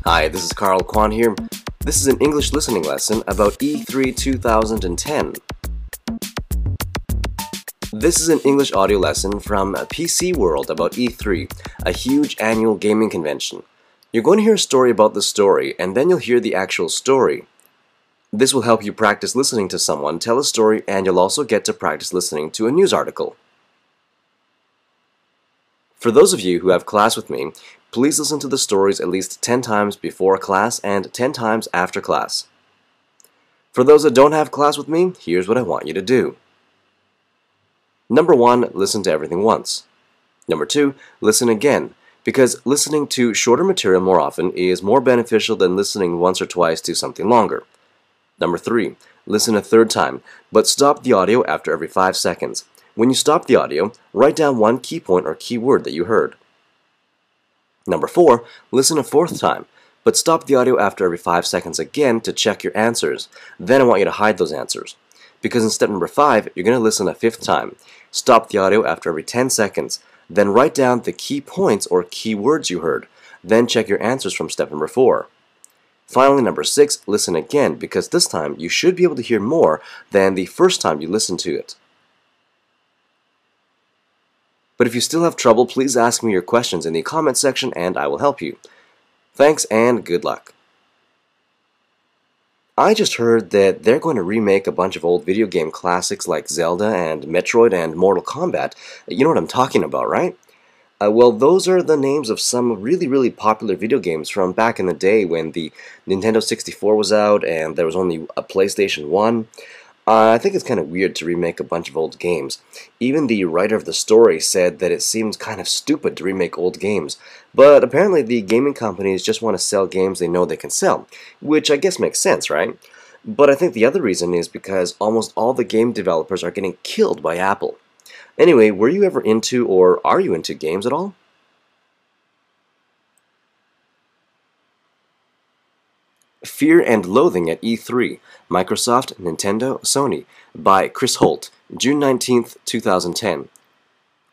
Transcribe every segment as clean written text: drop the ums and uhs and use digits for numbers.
Hi, this is Carl Kwan here. This is an English listening lesson about E3 2010. This is an English audio lesson from PC World about E3, a huge annual gaming convention. You're going to hear a story about the story, and then you'll hear the actual story. This will help you practice listening to someone tell a story, and you'll also get to practice listening to a news article. For those of you who have class with me, please listen to the stories at least 10 times before class and 10 times after class. For those that don't have class with me, here's what I want you to do. Number 1, listen to everything once. Number 2, listen again, because listening to shorter material more often is more beneficial than listening once or twice to something longer. Number 3, listen a third time, but stop the audio after every 5 seconds. When you stop the audio, write down one key point or key word that you heard. Number 4, listen a fourth time, but stop the audio after every 5 seconds again to check your answers. Then I want you to hide those answers. Because in step number 5, you're going to listen a fifth time. Stop the audio after every 10 seconds. Then write down the key points or key words you heard. Then check your answers from step number 4. Finally, number 6, listen again, because this time you should be able to hear more than the first time you listened to it. But if you still have trouble, please ask me your questions in the comment section and I will help you. Thanks and good luck. I just heard that they're going to remake a bunch of old video game classics like Zelda and Metroid and Mortal Kombat. You know what I'm talking about, right? Well, those are the names of some really popular video games from back in the day when the Nintendo 64 was out and there was only a PlayStation 1. I think it's kind of weird to remake a bunch of old games. Even the writer of the story said that it seems kind of stupid to remake old games. But apparently the gaming companies just want to sell games they know they can sell, which I guess makes sense, right? But I think the other reason is because almost all the game developers are getting killed by Apple. Anyway, were you ever into or are you into games at all? Fear and Loathing at E3, Microsoft, Nintendo, Sony, by Chris Holt, June 19th, 2010.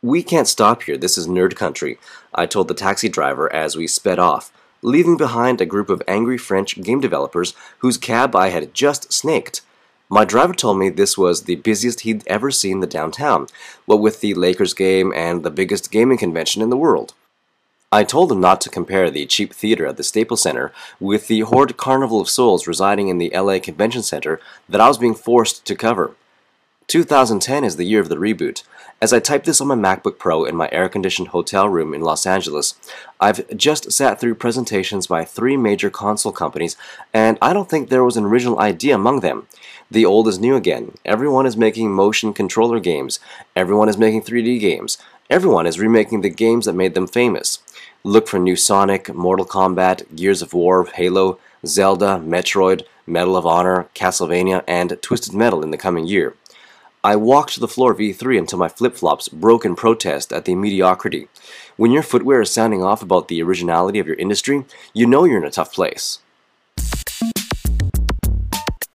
We can't stop here, this is nerd country, I told the taxi driver as we sped off, leaving behind a group of angry French game developers whose cab I had just snaked. My driver told me this was the busiest he'd ever seen the downtown, what with the Lakers game and the biggest gaming convention in the world. I told him not to compare the cheap theater at the Staples Center with the Horde Carnival of Souls residing in the LA Convention Center that I was being forced to cover. 2010 is the year of the reboot. As I type this on my MacBook Pro in my air-conditioned hotel room in Los Angeles, I've just sat through presentations by 3 major console companies, and I don't think there was an original idea among them. The old is new again. Everyone is making motion controller games. Everyone is making 3D games. Everyone is remaking the games that made them famous. Look for new Sonic, Mortal Kombat, Gears of War, Halo, Zelda, Metroid, Medal of Honor, Castlevania, and Twisted Metal in the coming year. I walked the floor of E3 until my flip-flops broke in protest at the mediocrity. When your footwear is sounding off about the originality of your industry, you know you're in a tough place.